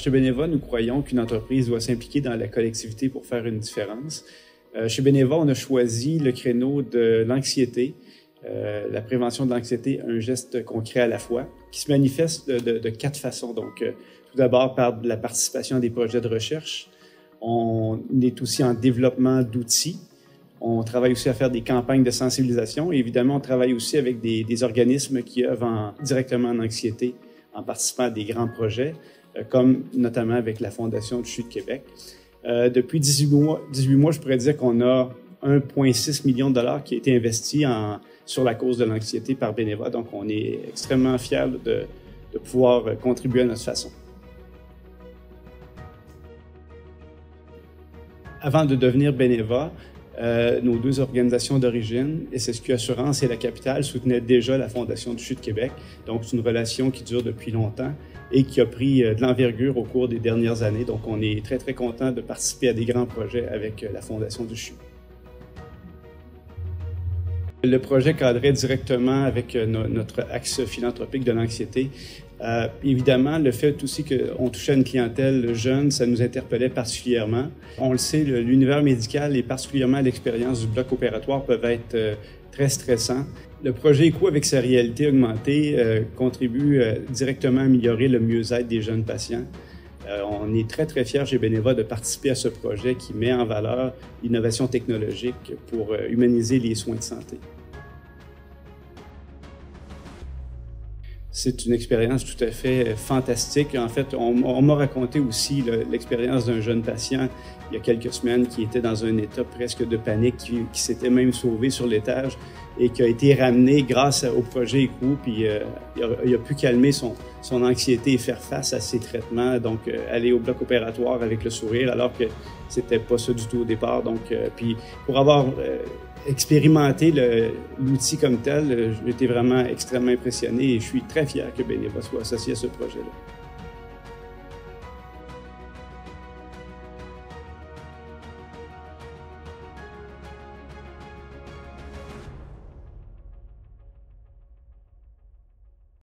chez Beneva, nous croyons qu'une entreprise doit s'impliquer dans la collectivité pour faire une différence. Chez Beneva, on a choisi le créneau de l'anxiété, la prévention de l'anxiété, un geste concret à la fois, qui se manifeste de 4 façons. Donc, tout d'abord par la participation à des projets de recherche. On est aussi en développement d'outils. On travaille aussi à faire des campagnes de sensibilisation. Et évidemment, on travaille aussi avec des organismes qui œuvrent directement en anxiété en participant à des grands projets, comme notamment avec la Fondation du CHU de Québec. Depuis 18 mois, je pourrais dire qu'on a 1,6 million de dollars qui a été investi sur la cause de l'anxiété par Beneva. Donc, on est extrêmement fiers de pouvoir contribuer à notre façon. Avant de devenir Beneva, nos 2 organisations d'origine, SSQ Assurance et La Capitale, soutenaient déjà la Fondation du CHU de Québec. Donc, c'est une relation qui dure depuis longtemps et qui a pris de l'envergure au cours des dernières années. Donc, on est très, très content de participer à des grands projets avec la Fondation du CHU. Le projet cadrait directement avec notre axe philanthropique de l'anxiété. Évidemment, le fait aussi qu'on touchait à une clientèle jeune, ça nous interpellait particulièrement. On le sait, l'univers médical et particulièrement l'expérience du bloc opératoire peuvent être très stressants. Le projet ECHO, avec sa réalité augmentée, contribue directement à améliorer le mieux-être des jeunes patients. On est très, très fiers chez Beneva de participer à ce projet qui met en valeur l'innovation technologique pour humaniser les soins de santé. C'est une expérience tout à fait fantastique. En fait, on m'a raconté aussi l'expérience d'un jeune patient il y a quelques semaines qui était dans un état presque de panique, qui s'était même sauvé sur l'étage et qui a été ramené grâce au projet ECHO, puis il a pu calmer son anxiété et faire face à ses traitements, donc aller au bloc opératoire avec le sourire, alors que c'était pas ça du tout au départ. Donc, puis pour avoir expérimenter l'outil comme tel, j'ai été vraiment extrêmement impressionné et je suis très fier que Beneva soit associé à ce projet-là.